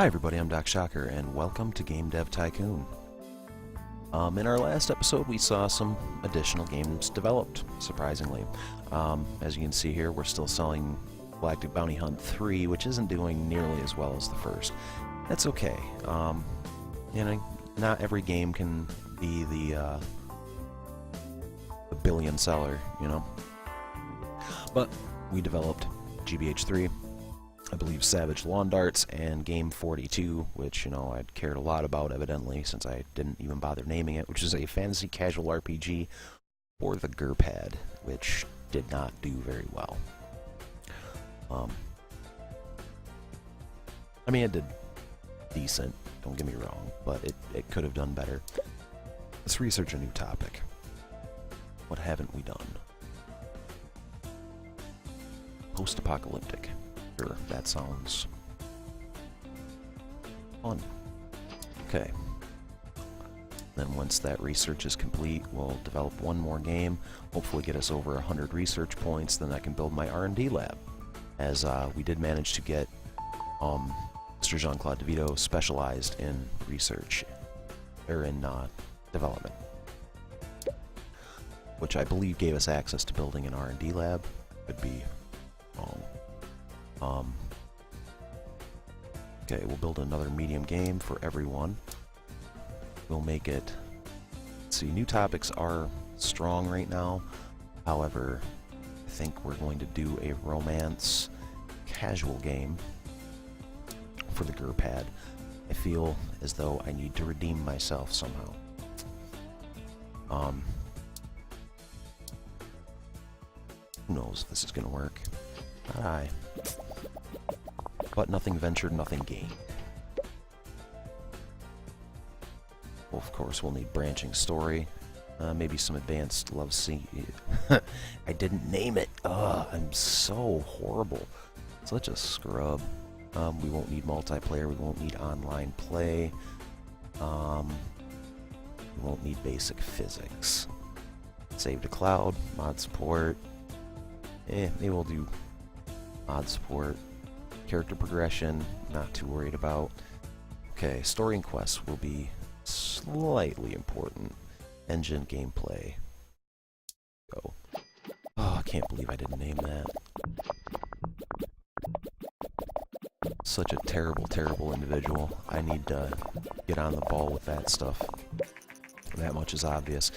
Hi everybody, I'm Doc Shocker, and welcome to Game Dev Tycoon. In our last episode, we saw some additional games developed, surprisingly. As you can see here, we're still selling Galactic Bounty Hunt 3, which isn't doing nearly as well as the first. That's okay. Not every game can be the billion seller, But we developed GBH3, I believe Savage Lawn Darts, and Game42, which, I'd cared a lot about, evidently, since I didn't even bother naming it, which is a fantasy casual RPG for the GURPad, which did not do very well. It did decent, don't get me wrong, but it could have done better. Let's research a new topic. What haven't we done? Post-apocalyptic. Sure, that sounds fun. Okay. Then once that research is complete, we'll develop one more game, hopefully get us over 100 research points, then I can build my R&D lab. As we did manage to get Mr. Jean-Claude DeVito specialized in research, or in development, which I believe gave us access to building an R&D lab. Could be wrong. Okay, we'll build another medium game for everyone. We'll make it... Let's see, new topics are strong right now. However, I think we're going to do a romance casual game for the GURPad. I feel as though I need to redeem myself somehow. Who knows if this is going to work? Not I. But nothing ventured, nothing gained. Well, of course, we'll need branching story. Maybe some advanced love scene. I didn't name it. Ugh, I'm so horrible. Such a scrub. We won't need multiplayer. We won't need online play. We won't need basic physics. Save to cloud, mod support. Maybe we'll do mod support. Character progression, not too worried about. Okay, story and quests will be slightly important. Engine gameplay. Go. Oh, I can't believe I didn't name that. Such a terrible, terrible individual. I need to get on the ball with that stuff. That much is obvious.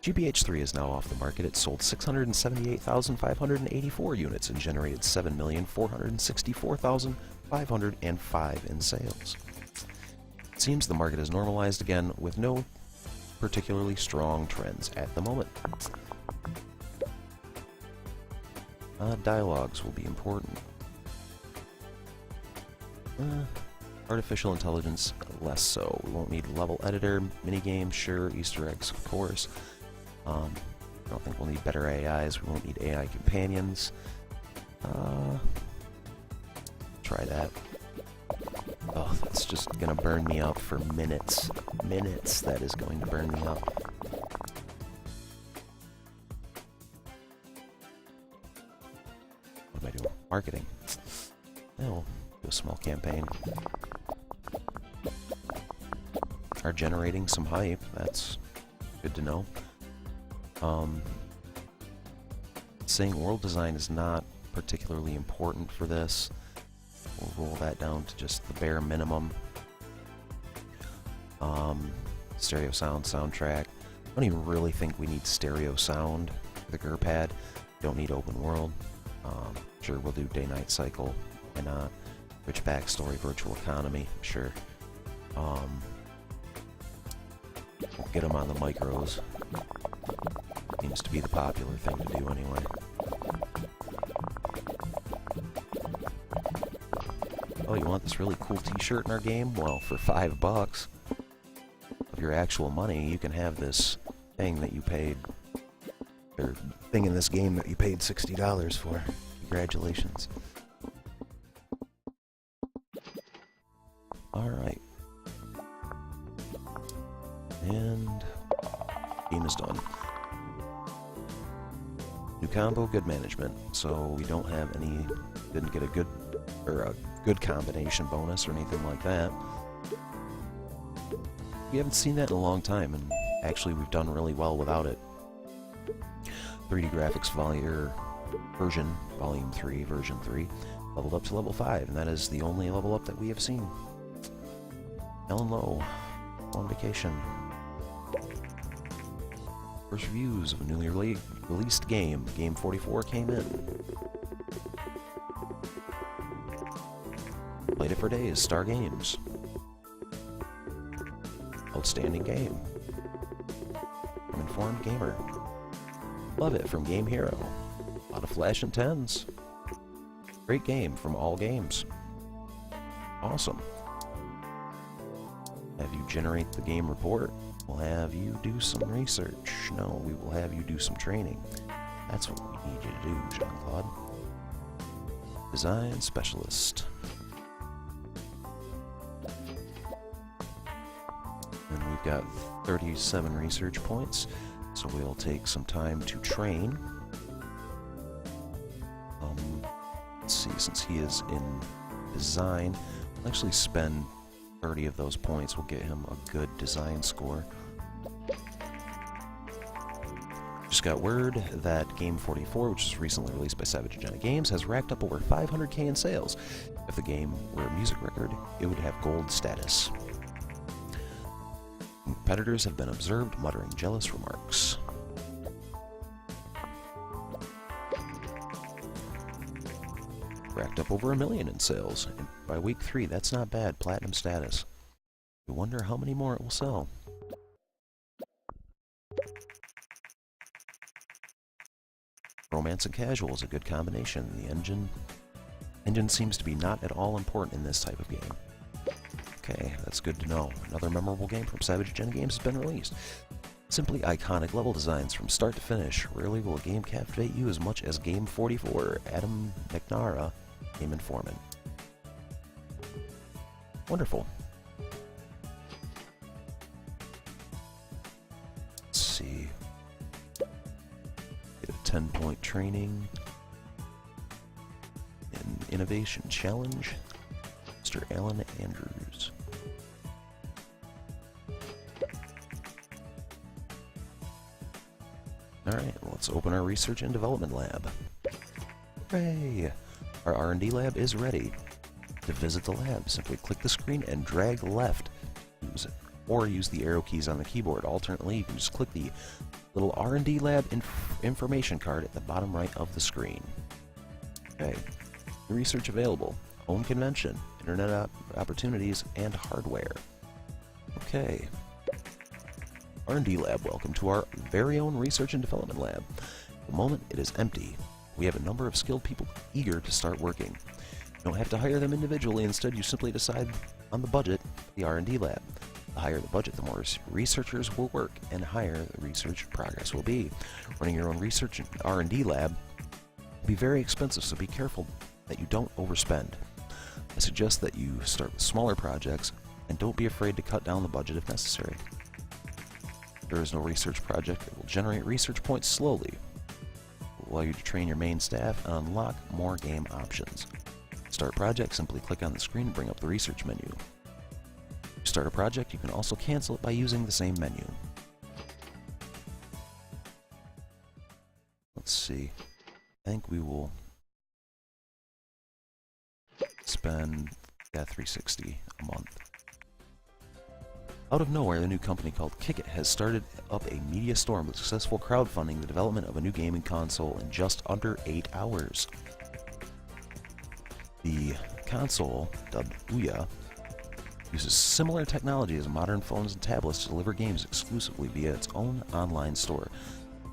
GBH3 is now off the market. It sold 678,584 units and generated 7,464,505 in sales. It seems the market has normalized again with no particularly strong trends at the moment. Dialogues will be important. Artificial intelligence, less so. We won't need level editor, minigame, sure, Easter eggs, of course. I don't think we'll need better AIs. We won't need AI companions. Try that. Oh, that's just gonna burn me up for minutes. Minutes, that is going to burn me up. What am I doing? Marketing. Oh, do a small campaign. Are generating some hype. That's good to know. Saying world design is not particularly important for this. We'll roll that down to just the bare minimum. Stereo sound, soundtrack. I don't even really think we need stereo sound for the GURPad. Don't need open world. Sure, we'll do day-night cycle. Why not? Rich backstory, virtual economy. Sure. We'll get them on the micros. Seems to be the popular thing to do anyway. Oh, you want this really cool t-shirt in our game? Well, for $5 of your actual money, you can have this thing that you paid, or thing in this game that you paid $60 for. Congratulations. Alright. And game is done. New combo, good management. So we don't have any, didn't get a good good combination bonus or anything like that. We haven't seen that in a long time, and actually we've done really well without it. 3D Graphics version, Volume 3, Version 3, leveled up to level 5, and that is the only level up that we have seen. Ellen Lowe, on vacation. First reviews of a newly released game. Game 44 came in. Played it for days. Star Games. Outstanding game. From Informed Gamer. Love it from Game Hero. A lot of flash and 10s. Great game from All Games. Awesome. Have you generate the game report? We'll have you do some research. No, we will have you do some training. That's what we need you to do, Jean-Claude. Design Specialist. And we've got 37 research points, so we'll take some time to train. Let's see, since he is in design, I'll actually spend 30 of those points. Will get him a good design score. Just got word that Game 44, which was recently released by Savage Agenda Games, has racked up over 500K in sales. If the game were a music record, it would have gold status. Competitors have been observed muttering jealous remarks. Racked up over 1 million in sales, and by week 3, that's not bad. Platinum status. I wonder how many more it will sell. Romance and casual is a good combination. The engine seems to be not at all important in this type of game. Okay, that's good to know. Another memorable game from Savage Agenda Games has been released. Simply iconic level designs from start to finish. Rarely will a game captivate you as much as Game 44. Adam McNara, Game Informant. Wonderful. Let's see. Get a 10-point training. An innovation challenge. Mr. Alan Andrews. Alright, let's open our research and development lab. Hooray! Our R&D lab is ready. To visit the lab, simply click the screen and drag left. Or use the arrow keys on the keyboard. Alternately, you can just click the little R&D lab information card at the bottom right of the screen. Okay. Research available. Home convention, internet opportunities, and hardware. Okay. R&D lab, welcome to our very own research and development lab. At the moment, it is empty. We have a number of skilled people eager to start working. You don't have to hire them individually. Instead, you simply decide on the budget for the R&D lab. The higher the budget, the more researchers will work, and higher the research progress will be. Running your own research and R&D lab will be very expensive, so be careful that you don't overspend. I suggest that you start with smaller projects, and don't be afraid to cut down the budget if necessary. There is no research project that will generate research points slowly. It will allow you to train your main staff and unlock more game options. Start project, simply click on the screen and bring up the research menu. To start a project, you can also cancel it by using the same menu. Let's see. I think we will spend $360 a month. Out of nowhere, the new company called Kickit has started up a media storm with successful crowdfunding the development of a new gaming console in just under 8 hours. The console, dubbed Ouya, uses similar technology as modern phones and tablets to deliver games exclusively via its own online store.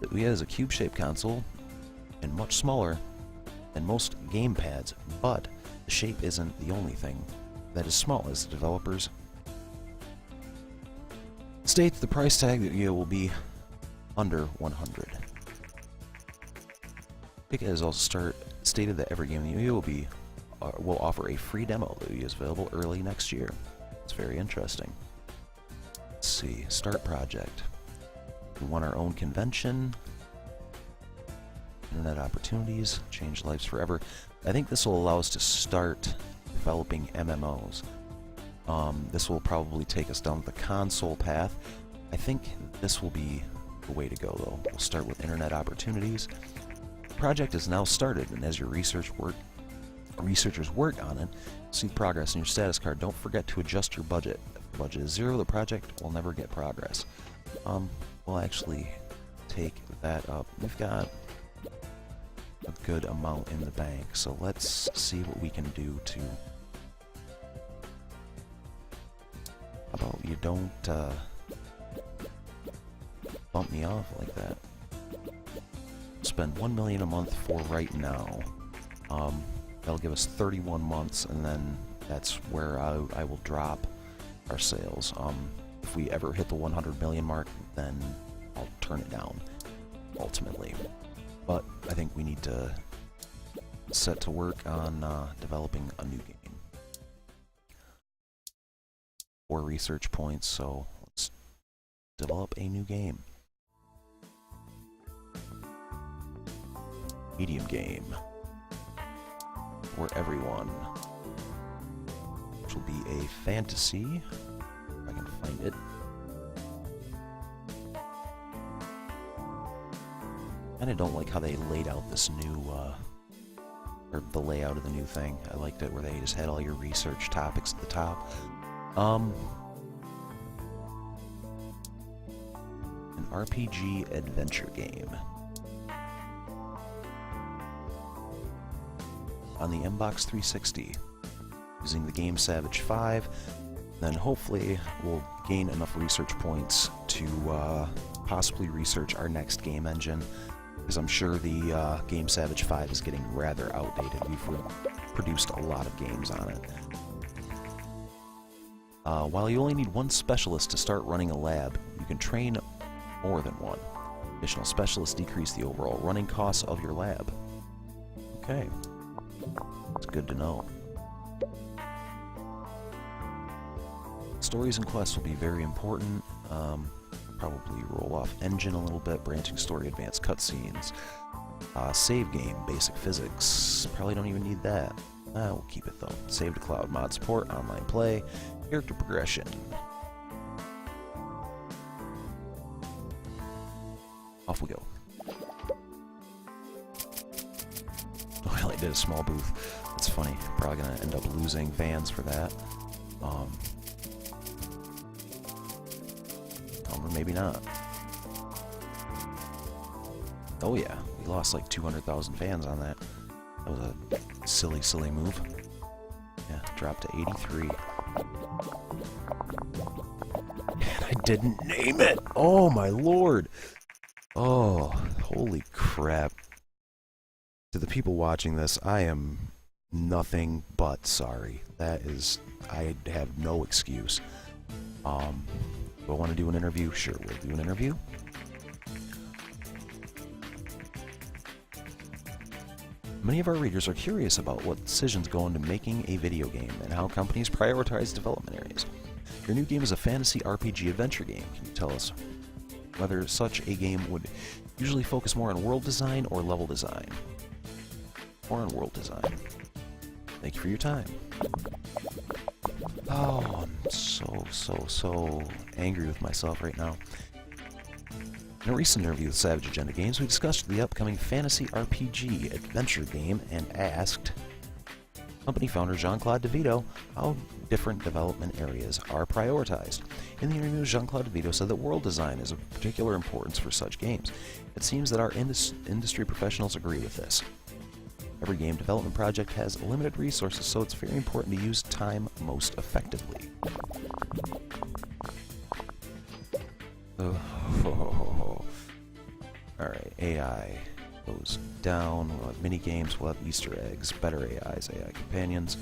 The Ouya is a cube-shaped console and much smaller than most gamepads, but the shape isn't the only thing that is small, as the developers state the price tag that Ouya will be under $100. Kickit has also stated that every game in the Ouya will offer a free demo. The Ouya is available early next year. It's very interesting. Let's see. Start project. We want our own convention. Internet opportunities. Change lives forever. I think this will allow us to start developing MMOs. This will probably take us down the console path. I think this will be the way to go, though. We'll start with internet opportunities. The project is now started, and as your researchers work on it, see progress in your status card. Don't forget to adjust your budget. If the budget is 0, the project will never get progress. We'll actually take that up. We've got a good amount in the bank, so let's see what we can do to... How about you don't bump me off like that. Spend $1 million a month for right now. That'll give us 31 months, and then that's where I will drop our sales. If we ever hit the 100 million mark, then I'll turn it down, ultimately. But I think we need to set to work on developing a new game. 4 research points, so let's develop a new game. Medium game. For everyone. Which will be a fantasy. If I can find it. And I don't like how they laid out this new, or the layout of the new thing. I liked it where they just had all your research topics at the top. An RPG adventure game. On the Mbox 360, using the Game Savage 5, then hopefully we'll gain enough research points to possibly research our next game engine, because I'm sure the Game Savage 5 is getting rather outdated. We've produced a lot of games on it. While you only need 1 specialist to start running a lab, you can train more than 1. Additional specialists decrease the overall running costs of your lab. Okay. It's good to know. Stories and quests will be very important. Probably roll off engine a little bit, branching story, advanced cutscenes. Save game, basic physics. Probably don't even need that. We'll keep it though. Save to cloud, mod support, online play, character progression. Off we go. Oh, I only did a small booth. That's funny. Probably gonna end up losing fans for that. Or maybe not. Oh yeah, we lost like 200,000 fans on that. That was a silly, silly move. Yeah, dropped to 83. And I didn't name it! Oh my lord! Oh, holy crap. To the people watching this, I am nothing but sorry. That is... I have no excuse. Do I want to do an interview? Sure, we'll do an interview. Many of our readers are curious about what decisions go into making a video game and how companies prioritize development areas. Your new game is a fantasy RPG adventure game. Can you tell us whether such a game would usually focus more on world design or level design? More on world design. Thank you for your time. Oh, I'm so angry with myself right now. In a recent interview with Savage Agenda Games, we discussed the upcoming fantasy RPG adventure game and asked company founder Jean-Claude DeVito how different development areas are prioritized. In the interview, Jean-Claude DeVito said that world design is of particular importance for such games. It seems that our industry professionals agree with this. Every game development project has limited resources, so it's very important to use time most effectively. Alright, AI goes down. We'll have mini games, we'll have Easter eggs, better AIs, AI companions.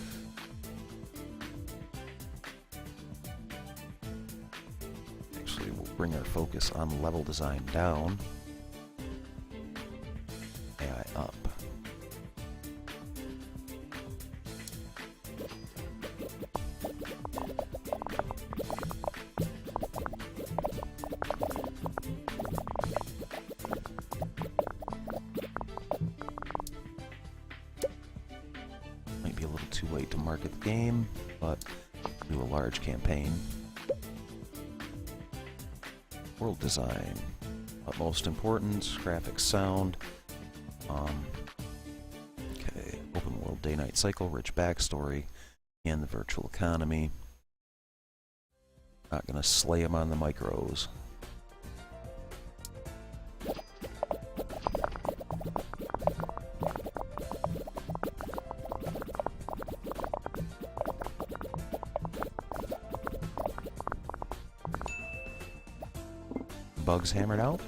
Actually, we'll bring our focus on level design down. AI up. market the game, but do a large campaign. World design, utmost importance, graphics, sound. Okay, open world day-night cycle, rich backstory, and the virtual economy. Not gonna slay them on the micros. Bugs hammered out?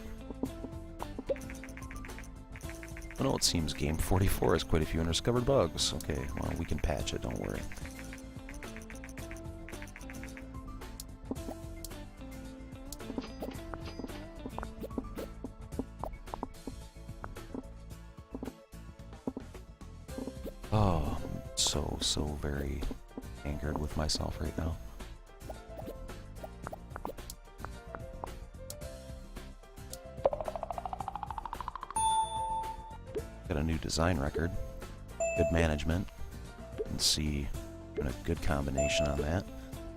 Oh no, it seems Game 44 has quite a few undiscovered bugs. Okay, well, we can patch it, don't worry. Oh, I'm so very angered with myself right now. Got a new design record, good management, and see a good combination on that.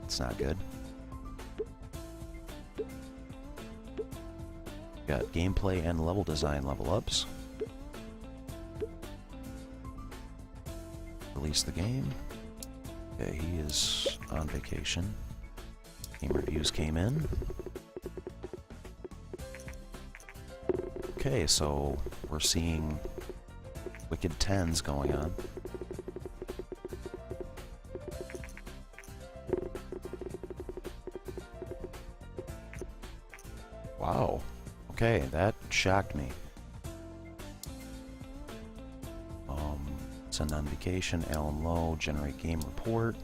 It's not good. Got gameplay and level design level ups. Release the game. Okay, he is on vacation. Game reviews came in. Okay, so we're seeing Wicked 10s going on. Wow. Okay, that shocked me. Send on vacation, Alan Lowe, generate game report.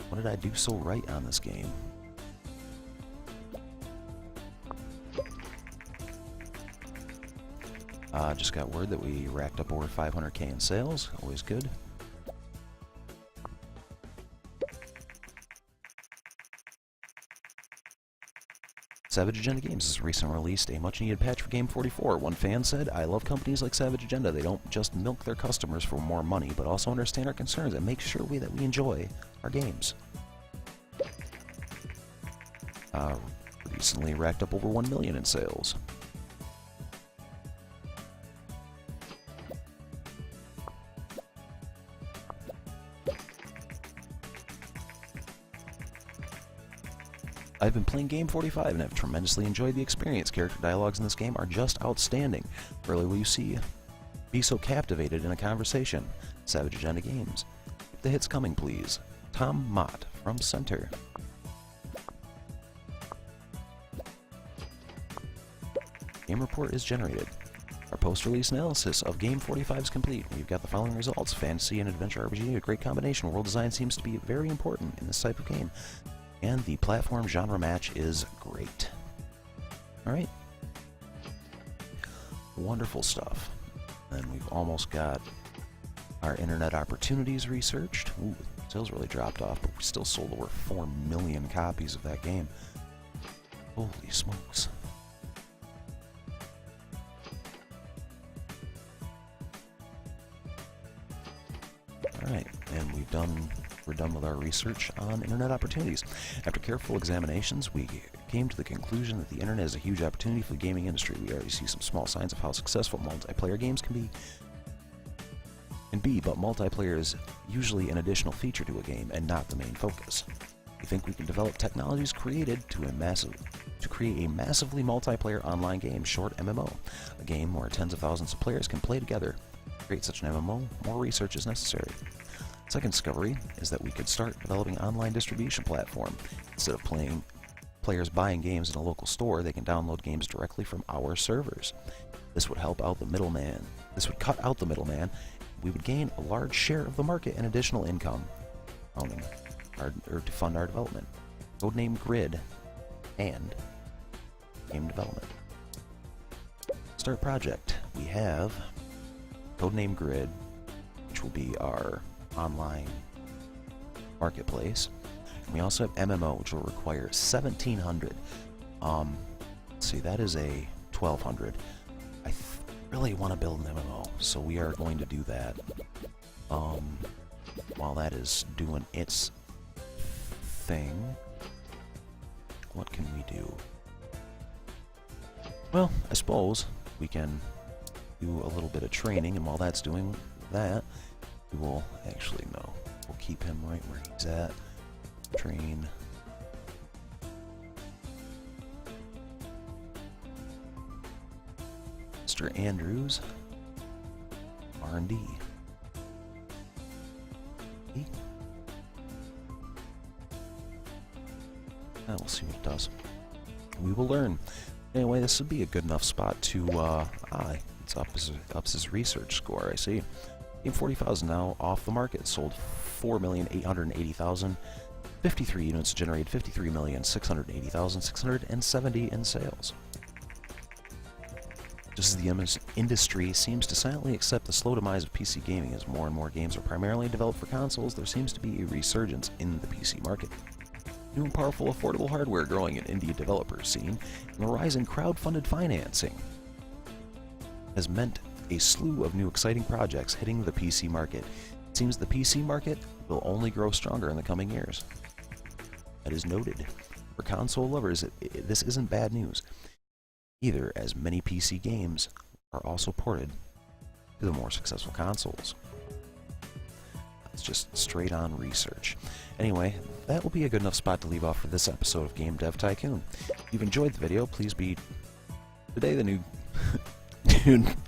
What did I do so right on this game? Just got word that we racked up over 500K in sales. Always good. Savage Agenda Games has recently released a much-needed patch for Game 44. One fan said, "I love companies like Savage Agenda. They don't just milk their customers for more money, but also understand our concerns and make sure that we enjoy our games." Recently racked up over 1 million in sales. I've been playing Game 45 and have tremendously enjoyed the experience. Character dialogues in this game are just outstanding. Rarely will you be so captivated in a conversation. Savage Agenda Games. Keep the hits coming, please. Tom Mott from Center. Game report is generated. Our post-release analysis of Game 45 is complete. We've got the following results. Fantasy and adventure RPG, a great combination. World design seems to be very important in this type of game. And the platform genre match is great. Alright. Wonderful stuff. And we've almost got our internet opportunities researched. Ooh, sales really dropped off, but we still sold over 4 million copies of that game. Holy smokes. Alright, and we're done with our research on internet opportunities. After careful examinations, we came to the conclusion that the internet is a huge opportunity for the gaming industry. We already see some small signs of how successful multiplayer games can be, but multiplayer is usually an additional feature to a game and not the main focus. We think we can develop technologies created to create a massively multiplayer online game, short MMO, a game where tens of thousands of players can play together. To create such an MMO, more research is necessary. Second discovery is that we could start developing an online distribution platform. Instead of players buying games in a local store, they can download games directly from our servers. This would help out the middleman. This would cut out the middleman. We would gain a large share of the market and additional income to fund our development. Codename Grid and game development. Start project. We have Codename Grid, which will be our online marketplace. And we also have MMO, which will require 1,700. Let's see, that is a 1,200. I really want to build an MMO, so we are going to do that. while that is doing its thing, what can we do? Well, I suppose we can do a little bit of training, and while that's doing that, we will actually, no, we'll keep him right where he's at. Train. Mr. Andrews, R&D. We'll see what it does. We will learn. Anyway, this would be a good enough spot to, it's ups his research score, I see. EP14 is now off the market, sold 4,880,000, 53 units, generated 53,680,670 in sales. Just as the industry seems to silently accept the slow demise of PC gaming as more and more games are primarily developed for consoles, there seems to be a resurgence in the PC market. New and powerful affordable hardware growing in indie developer scene, and the rise in crowd-funded financing has meant a slew of new exciting projects hitting the PC market. It seems the PC market will only grow stronger in the coming years. That is noted. For console lovers, this isn't bad news either, as many PC games are also ported to the more successful consoles. It's just straight on research. Anyway, that will be a good enough spot to leave off for this episode of Game Dev Tycoon. If you've enjoyed the video, please be... Today the new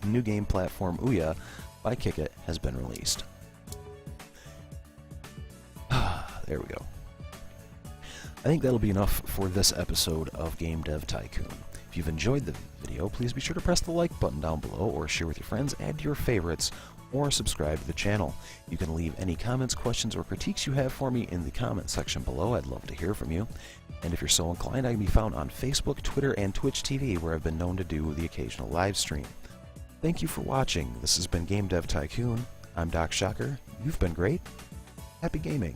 new game platform Ouya by Kickit has been released. There we go. I think that'll be enough for this episode of Game Dev Tycoon. If you've enjoyed the video, please be sure to press the like button down below, or share with your friends, add to your favorites, or subscribe to the channel. You can leave any comments, questions, or critiques you have for me in the comment section below. I'd love to hear from you. And if you're so inclined, I can be found on Facebook, Twitter, and Twitch TV, where I've been known to do the occasional live stream. Thank you for watching. This has been Game Dev Tycoon. I'm Doc Shocker. You've been great. Happy gaming.